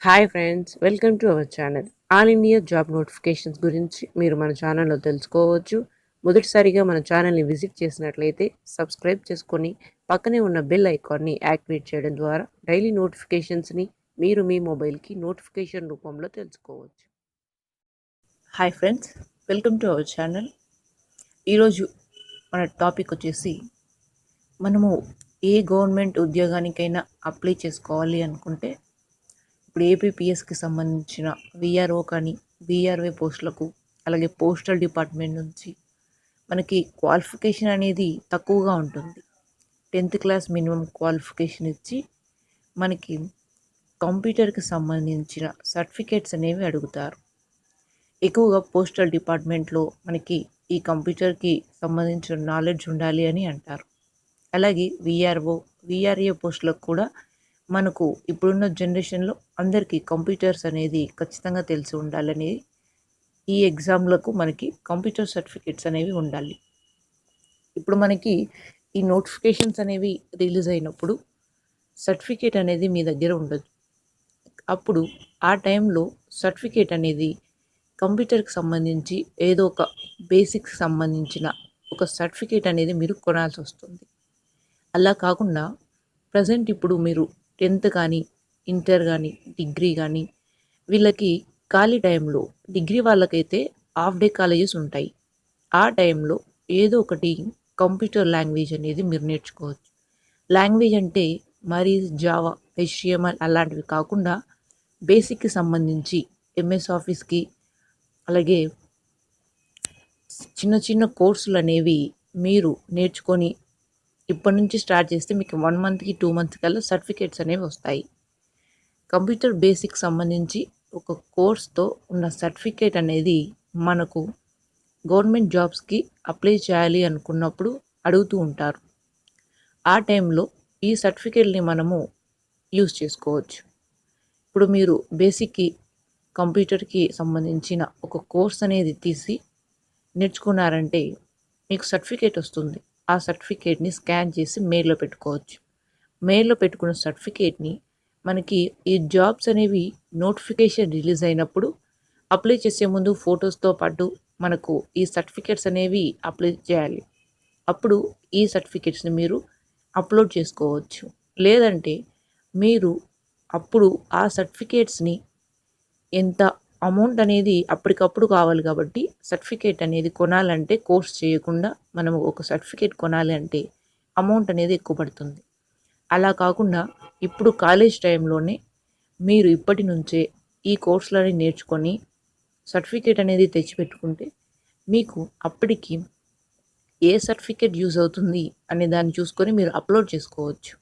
Hi friends, welcome to our channel. All India job notifications గురించి మీరు మన ఛానల్లో తెలుసుకోవచ్చు. మొదటిసారిగా మన ఛానల్ని విజిట్ చేసినట్లయితే సబ్స్క్రైబ్ చేసుకొని పక్కనే ఉన్న బెల్ ఐకాన్ని యాక్టివేట్ చేయడం ద్వారా డైలీ నోటిఫికేషన్స్ని మీరు మీ మొబైల్కి నోటిఫికేషన్ రూపంలో తెలుసుకోవచ్చు. Hi friends, welcome to our channel. ఈరోజు మన టాపిక్ వచ్చేసి మనము ఏ గవర్నమెంట్ ఉద్యోగానికైనా అప్లై చేసుకోవాలి అనుకుంటే ఇప్పుడు ఏపీపీఎస్కి సంబంధించిన విఆర్ఓ కానీ విఆర్ఏ పోస్టులకు అలాగే పోస్టల్ డిపార్ట్మెంట్ నుంచి మనకి క్వాలిఫికేషన్ అనేది తక్కువగా ఉంటుంది. 10th క్లాస్ మినిమం క్వాలిఫికేషన్ ఇచ్చి మనకి కంప్యూటర్కి సంబంధించిన సర్టిఫికేట్స్ అనేవి అడుగుతారు. ఎక్కువగా పోస్టల్ డిపార్ట్మెంట్లో మనకి ఈ కంప్యూటర్కి సంబంధించిన నాలెడ్జ్ ఉండాలి అని అంటారు. అలాగే విఆర్ఓ విఆర్ఏ పోస్టులకు కూడా మనకు ఇప్పుడున్న జనరేషన్లో అందరికీ కంప్యూటర్స్ అనేది ఖచ్చితంగా తెలిసి ఉండాలని ఈ ఎగ్జామ్లకు మనకి కంప్యూటర్ సర్టిఫికేట్స్ అనేవి ఉండాలి. ఇప్పుడు మనకి ఈ నోటిఫికేషన్స్ అనేవి రిలీజ్ అయినప్పుడు సర్టిఫికేట్ అనేది మీ దగ్గర ఉండదు. అప్పుడు ఆ టైంలో సర్టిఫికేట్ అనేది కంప్యూటర్కి సంబంధించి ఏదో ఒక బేసిక్స్ సంబంధించిన ఒక సర్టిఫికేట్ అనేది మీరు కొనాల్సి వస్తుంది. అలా కాకుండా ప్రజెంట్ ఇప్పుడు మీరు 10th కానీ ఇంటర్ కానీ డిగ్రీ కానీ వీళ్ళకి ఖాళీ టైంలో డిగ్రీ వాళ్ళకైతే హాఫ్ డే కాలేజెస్ ఉంటాయి. ఆ టైంలో ఏదో ఒకటి కంప్యూటర్ లాంగ్వేజ్ అనేది మీరు నేర్చుకోవచ్చు. లాంగ్వేజ్ అంటే మరి జావా, HTML అలాంటివి కాకుండా బేసిక్కి సంబంధించి MS ఆఫీస్కి అలాగే చిన్న చిన్న కోర్సులు అనేవి మీరు నేర్చుకొని ఇప్పటి నుంచి స్టార్ట్ చేస్తే మీకు 1 మంత్కి 2 మంత్స్ కల్లా సర్టిఫికేట్స్ అనేవి వస్తాయి. కంప్యూటర్ బేసిక్ సంబంధించి ఒక కోర్స్తో ఉన్న సర్టిఫికేట్ అనేది మనకు గవర్నమెంట్ జాబ్స్కి అప్లై చేయాలి అనుకున్నప్పుడు అడుగుతూ ఉంటారు. ఆ టైంలో ఈ సర్టిఫికేట్ని మనము యూజ్ చేసుకోవచ్చు. ఇప్పుడు మీరు బేసిక్కి కంప్యూటర్కి సంబంధించిన ఒక కోర్స్ అనేది తీసి నేర్చుకున్నారంటే మీకు సర్టిఫికేట్ వస్తుంది. ఆ సర్టిఫికేట్ని స్కాన్ చేసి మెయిల్లో పెట్టుకోవచ్చు. మెయిల్లో పెట్టుకున్న సర్టిఫికేట్ని మనకి ఈ జాబ్స్ అనేవి నోటిఫికేషన్ రిలీజ్ అయినప్పుడు అప్లై చేసే ముందు ఫొటోస్తో పాటు మనకు ఈ సర్టిఫికేట్స్ అనేవి అప్లై చేయాలి. అప్పుడు ఈ సర్టిఫికేట్స్ని మీరు అప్లోడ్ చేసుకోవచ్చు. లేదంటే మీరు అప్పుడు ఆ సర్టిఫికేట్స్ని ఎంత అమౌంట్ అనేది అప్పటికప్పుడు కావాలి కాబట్టి సర్టిఫికేట్ అనేది కొనాలంటే కోర్స్ చేయకుండా మనము ఒక సర్టిఫికేట్ కొనాలి అంటే అమౌంట్ అనేది ఎక్కువ పడుతుంది. అలా కాకుండా ఇప్పుడు కాలేజ్ టైంలోనే మీరు ఇప్పటి నుంచే ఈ కోర్సులని నేర్చుకొని సర్టిఫికేట్ అనేది తెచ్చిపెట్టుకుంటే మీకు అప్పటికి ఏ సర్టిఫికేట్ యూజ్ అవుతుంది అనే దాన్ని చూసుకొని మీరు అప్లోడ్ చేసుకోవచ్చు.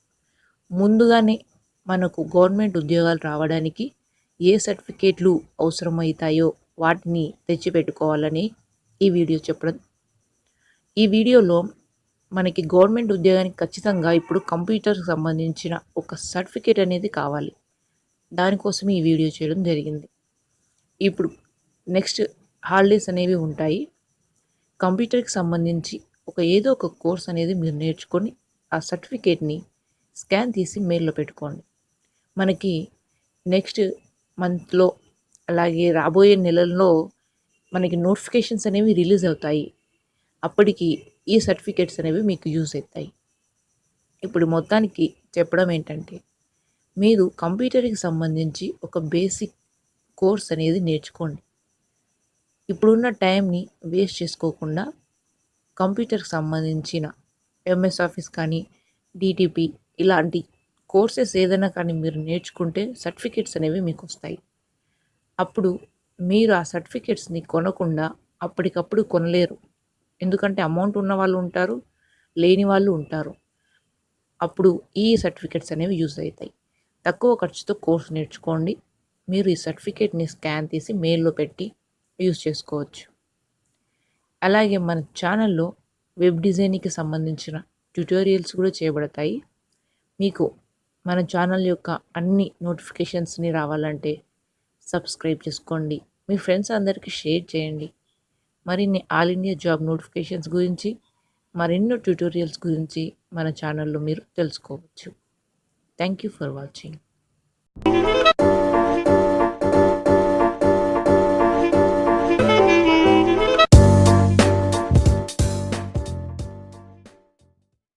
ముందుగానే మనకు గవర్నమెంట్ ఉద్యోగాలు రావడానికి ఏ సర్టిఫికేట్లు అవసరమవుతాయో వాటిని తెచ్చిపెట్టుకోవాలని ఈ వీడియో చెప్పడం. ఈ వీడియోలో మనకి గవర్నమెంట్ ఉద్యోగానికి ఖచ్చితంగా ఇప్పుడు కంప్యూటర్కి సంబంధించిన ఒక సర్టిఫికేట్ అనేది కావాలి. దానికోసమే ఈ వీడియో చేయడం జరిగింది. ఇప్పుడు నెక్స్ట్ హాలిడేస్ అనేవి ఉంటాయి. కంప్యూటర్కి సంబంధించి ఏదో ఒక కోర్స్ అనేది మీరు నేర్చుకొని ఆ సర్టిఫికేట్ని స్కాన్ తీసి మెయిల్లో పెట్టుకోండి. మనకి నెక్స్ట్ మంత్లో అలాగే రాబోయే నెలల్లో మనకి నోటిఫికేషన్స్ అనేవి రిలీజ్ అవుతాయి. అప్పటికి ఈ సర్టిఫికేట్స్ అనేవి మీకు యూజ్ అవుతాయి. ఇప్పుడు మొత్తానికి చెప్పడం ఏంటంటే మీరు కంప్యూటర్కి సంబంధించి ఒక బేసిక్ కోర్స్ అనేది నేర్చుకోండి. ఇప్పుడున్న టైంని వేస్ట్ చేసుకోకుండా కంప్యూటర్కి సంబంధించిన MS ఆఫీస్ కానీ DTP ఇలాంటి కోర్సెస్ ఏదైనా కానీ మీరు నేర్చుకుంటే సర్టిఫికేట్స్ అనేవి మీకు వస్తాయి. అప్పుడు మీరు ఆ సర్టిఫికేట్స్ని కొనకుండా అప్పటికప్పుడు కొనలేరు. ఎందుకంటే అమౌంట్ ఉన్న వాళ్ళు ఉంటారు, లేని వాళ్ళు ఉంటారు. అప్పుడు ఈ సర్టిఫికేట్స్ అనేవి యూజ్ అవుతాయి. తక్కువ ఖర్చుతో కోర్స్ నేర్చుకోండి. మీరు ఈ సర్టిఫికేట్ని స్కాన్ తీసి మెయిల్లో పెట్టి యూజ్ చేసుకోవచ్చు. అలాగే మన ఛానల్లో వెబ్ డిజైనింగ్కి సంబంధించిన ట్యుటోరియల్స్ కూడా చేయబడతాయి. మీకు మన ఛానల్ యొక్క అన్ని నోటిఫికేషన్స్ని రావాలంటే సబ్స్క్రైబ్ చేసుకోండి. మీ ఫ్రెండ్స్ అందరికీ షేర్ చేయండి. మరిన్ని ఆల్ ఇండియా జాబ్ నోటిఫికేషన్స్ గురించి మరెన్నో ట్యుటోరియల్స్ గురించి మన ఛానల్లో మీరు తెలుసుకోవచ్చు. Thank you for watching.